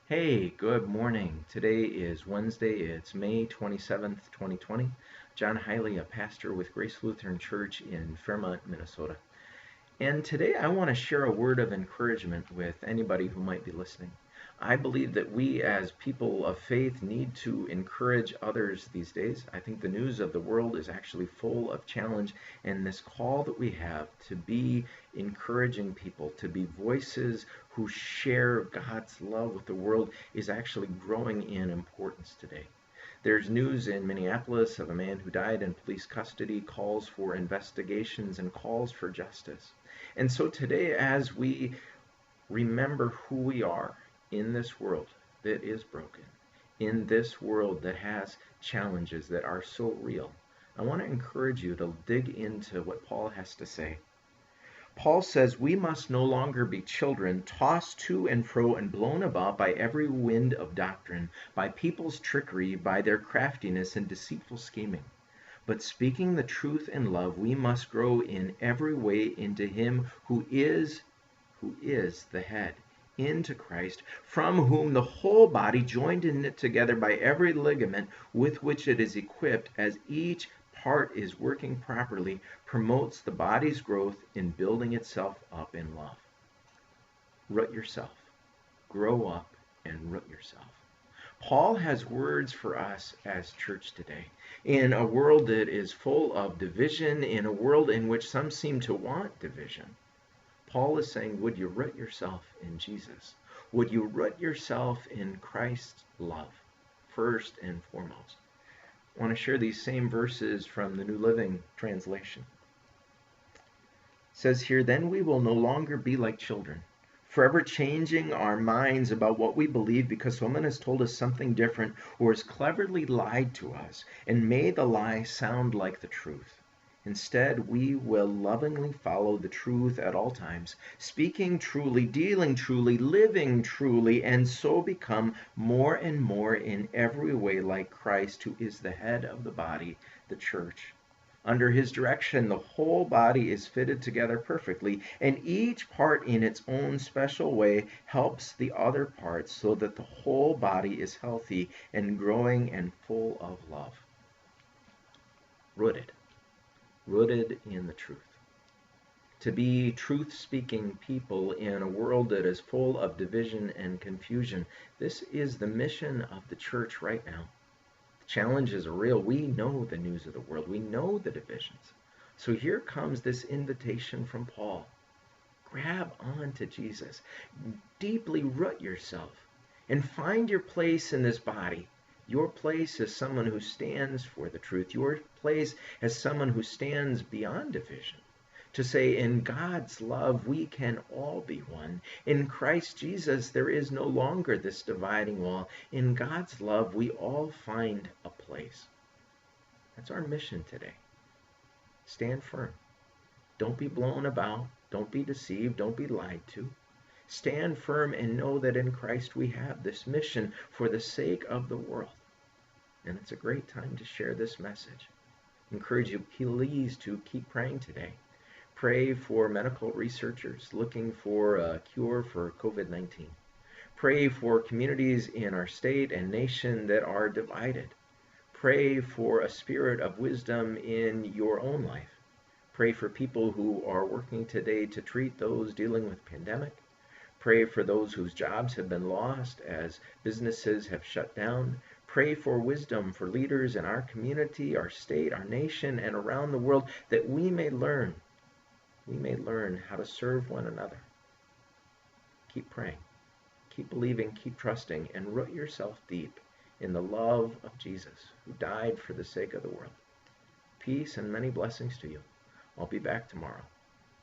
Hey, good morning. Today is Wednesday. It's May 27th, 2020. John Hiley, a pastor with Grace Lutheran Church in Fairmont, Minnesota. And today I want to share a word of encouragement with anybody who might be listening. I believe that we as people of faith need to encourage others these days. I think the news of the world is actually full of challenge, and this call that we have to be encouraging people, to be voices who share God's love with the world is actually growing in importance today. There's news in Minneapolis of a man who died in police custody, calls for investigations and calls for justice. And so today, as we remember who we are in this world that is broken, in this world that has challenges that are so real, I want to encourage you to dig into what Paul has to say. Paul says we must no longer be children, tossed to and fro and blown about by every wind of doctrine, by people's trickery, by their craftiness and deceitful scheming. But speaking the truth in love, we must grow in every way into him who is the head, into Christ, from whom the whole body, joined and knit together by every ligament with which it is equipped, as each part is working properly, promotes the body's growth in building itself up in love. Root yourself. Grow up and root yourself. Paul has words for us as church today. In a world that is full of division, in a world in which some seem to want division, Paul is saying, would you root yourself in Jesus? Would you root yourself in Christ's love, first and foremost? I want to share these same verses from the New Living Translation. It says here, then we will no longer be like children, forever changing our minds about what we believe because someone has told us something different or has cleverly lied to us and made the lie sound like the truth. Instead, we will lovingly follow the truth at all times, speaking truly, dealing truly, living truly, and so become more and more in every way like Christ, who is the head of the body, the church. Under his direction, the whole body is fitted together perfectly, and each part in its own special way helps the other parts so that the whole body is healthy and growing and full of love. Rooted in the truth. To be truth-speaking people in a world that is full of division and confusion. This is the mission of the church right now. The challenges are real. We know the news of the world. We know the divisions. So here comes this invitation from Paul. Grab on to Jesus. Deeply root yourself and find your place in this body. Your place as someone who stands for the truth. Your place as someone who stands beyond division. To say, in God's love, we can all be one. In Christ Jesus, there is no longer this dividing wall. In God's love, we all find a place. That's our mission today. Stand firm. Don't be blown about. Don't be deceived. Don't be lied to. Stand firm and know that in Christ we have this mission for the sake of the world. And it's a great time to share this message. I encourage you, please, to keep praying today. Pray for medical researchers looking for a cure for COVID-19. Pray for communities in our state and nation that are divided. Pray for a spirit of wisdom in your own life. Pray for people who are working today to treat those dealing with pandemic. Pray for those whose jobs have been lost as businesses have shut down. Pray for wisdom for leaders in our community, our state, our nation, and around the world, that we may learn how to serve one another. Keep praying, keep believing, keep trusting, and root yourself deep in the love of Jesus, who died for the sake of the world. Peace and many blessings to you. I'll be back tomorrow.